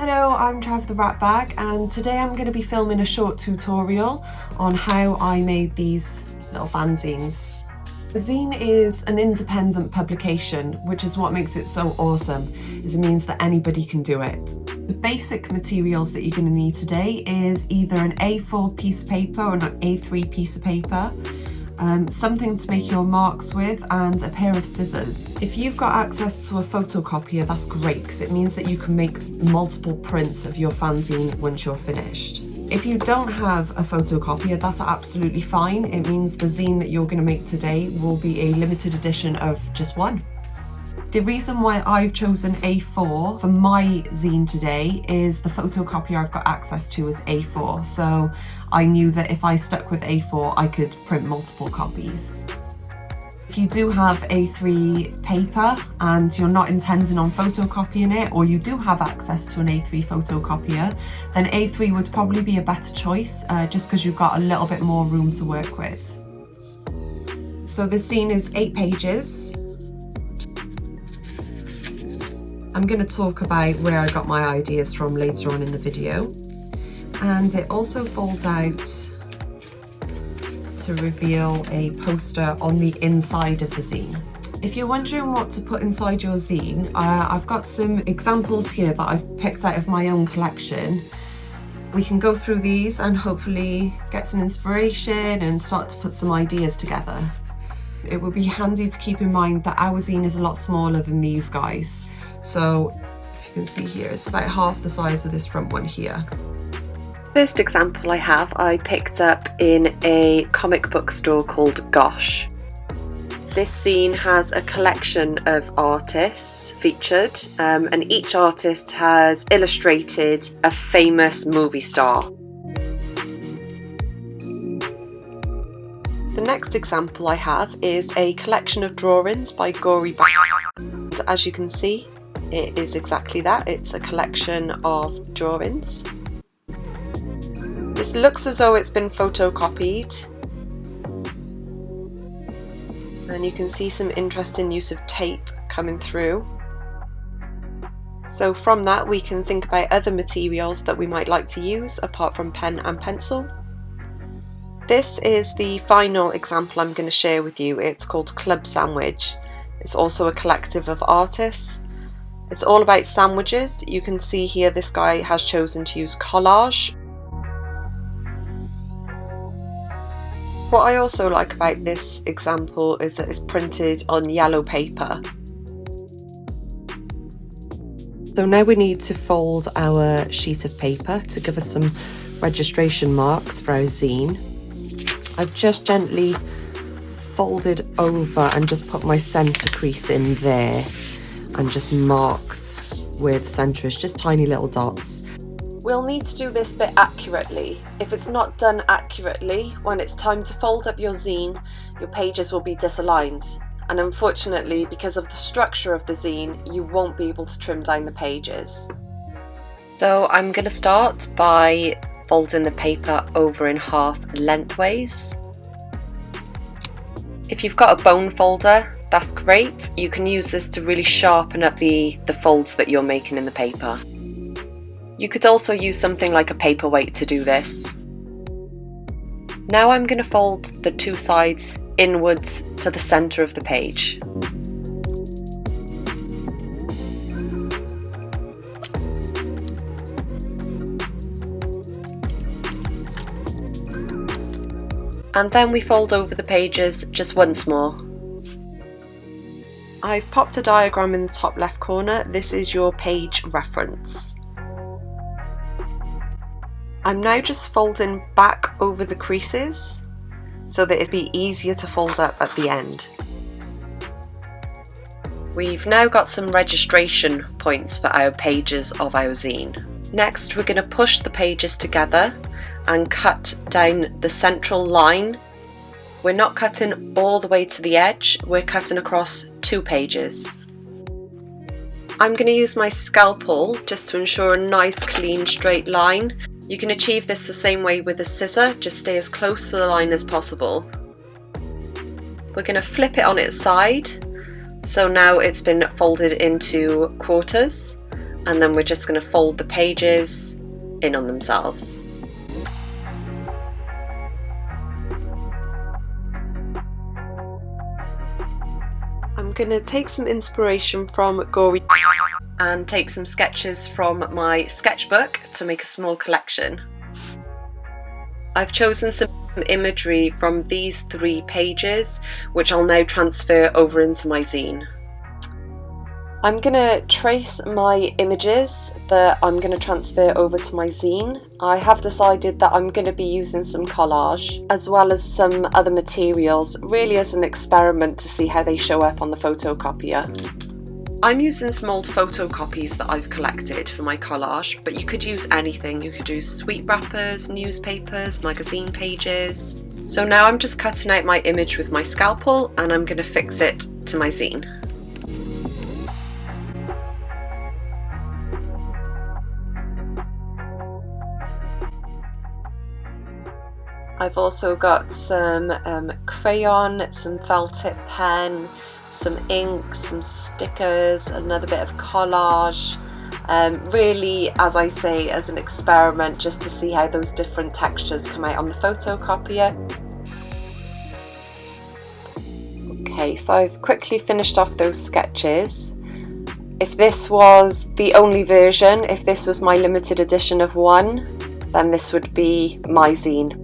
Hello, I'm Trev the Ratbag, and today I'm going to be filming a short tutorial on how I made these little fanzines. The zine is an independent publication, which is what makes it so awesome, is it means that anybody can do it. The basic materials that you're going to need today is either an A4 piece of paper or an A3 piece of paper, something to make your marks with, and a pair of scissors. If you've got access to a photocopier, that's great, because it means that you can make multiple prints of your fanzine once you're finished. If you don't have a photocopier, that's absolutely fine. It means the zine that you're going to make today will be a limited edition of just one. The reason why I've chosen A4 for my zine today is the photocopier I've got access to is A4, so I knew that if I stuck with A4 I could print multiple copies. If you do have A3 paper and you're not intending on photocopying it, or you do have access to an A3 photocopier, then A3 would probably be a better choice, just because you've got a little bit more room to work with. So this zine is 8 pages. I'm going to talk about where I got my ideas from later on in the video, and it also folds out to reveal a poster on the inside of the zine. If you're wondering what to put inside your zine, I've got some examples here that I've picked out of my own collection. We can go through these and hopefully get some inspiration and start to put some ideas together. It would be handy to keep in mind that our zine is a lot smaller than these guys. So if you can see here, it's about half the size of this front one here. First example I picked up in a comic book store called Gosh. This zine has a collection of artists featured, and each artist has illustrated a famous movie star. The next example I have is a collection of drawings by Ratbag'S. As you can see, it is exactly that. It's a collection of drawings. This looks as though it's been photocopied, and you can see some interesting use of tape coming through. So from that we can think about other materials that we might like to use apart from pen and pencil. This is the final example I'm going to share with you. It's called Club Sandwich. It's also a collective of artists. It's all about sandwiches. You can see here this guy has chosen to use collage. What I also like about this example is that it's printed on yellow paper. So now we need to fold our sheet of paper to give us some registration marks for our zine. I've just gently folded over and just put my centre crease in there and just marked with centres, just tiny little dots. We'll need to do this bit accurately. If it's not done accurately, when it's time to fold up your zine, your pages will be disaligned. And unfortunately, because of the structure of the zine, you won't be able to trim down the pages. So I'm going to start by folding the paper over in half lengthways. If you've got a bone folder, that's great. You can use this to really sharpen up the folds that you're making in the paper. You could also use something like a paperweight to do this. Now I'm going to fold the two sides inwards to the centre of the page. And then we fold over the pages just once more. I've popped a diagram in the top left corner. This is your page reference. I'm now just folding back over the creases so that it'd be easier to fold up at the end. We've now got some registration points for our pages of our zine. Next, we're going to push the pages together and cut down the central line. We're not cutting all the way to the edge, we're cutting across 2 pages. I'm going to use my scalpel just to ensure a nice clean straight line. You can achieve this the same way with a scissor, just stay as close to the line as possible. We're going to flip it on its side, so now it's been folded into quarters. and then we're just going to fold the pages in on themselves. I'm going to take some inspiration from Gory and take some sketches from my sketchbook to make a small collection. I've chosen some imagery from these 3 pages, which I'll now transfer over into my zine. I'm going to trace my images that I'm going to transfer over to my zine. I have decided that I'm going to be using some collage as well as some other materials, really as an experiment to see how they show up on the photocopier. I'm using some old photocopies that I've collected for my collage, but you could use anything. You could use sweet wrappers, newspapers, magazine pages. So now I'm just cutting out my image with my scalpel and I'm going to fix it to my zine. I've also got some crayon, some felt tip pen, some ink, some stickers, another bit of collage. Really, as I say, as an experiment just to see how those different textures come out on the photocopier. Okay, so I've quickly finished off those sketches. If this was the only version, if this was my limited edition of 1, then this would be my zine.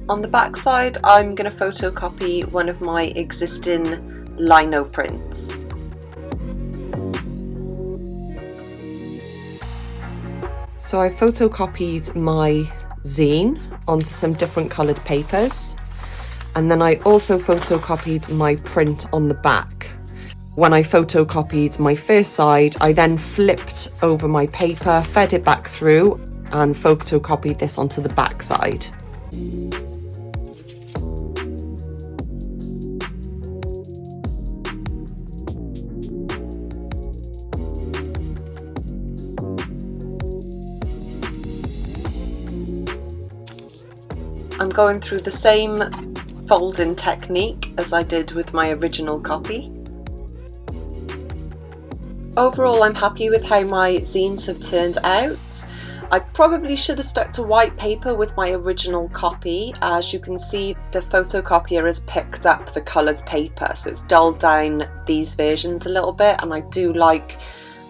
On the back side, I'm going to photocopy one of my existing lino prints. So I photocopied my zine onto some different coloured papers, and then I also photocopied my print on the back. When I photocopied my first side, I then flipped over my paper, fed it back through, and photocopied this onto the back side. I'm going through the same folding technique as I did with my original copy. Overall, I'm happy with how my zines have turned out. I probably should have stuck to white paper with my original copy. As you can see, the photocopier has picked up the coloured paper, so it's dulled down these versions a little bit, and I do like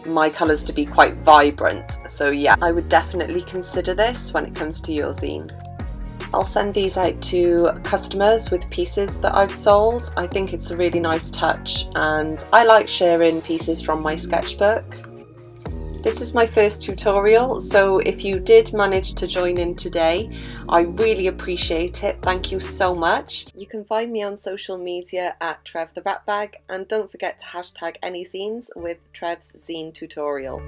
my colours to be quite vibrant. So yeah, I would definitely consider this when it comes to your zine. I'll send these out to customers with pieces that I've sold. I think it's a really nice touch, and I like sharing pieces from my sketchbook. This is my first tutorial, so if you did manage to join in today, I really appreciate it. Thank you so much. You can find me on social media at Trev the Ratbag, and don't forget to hashtag any zines with Trev's Zine Tutorial.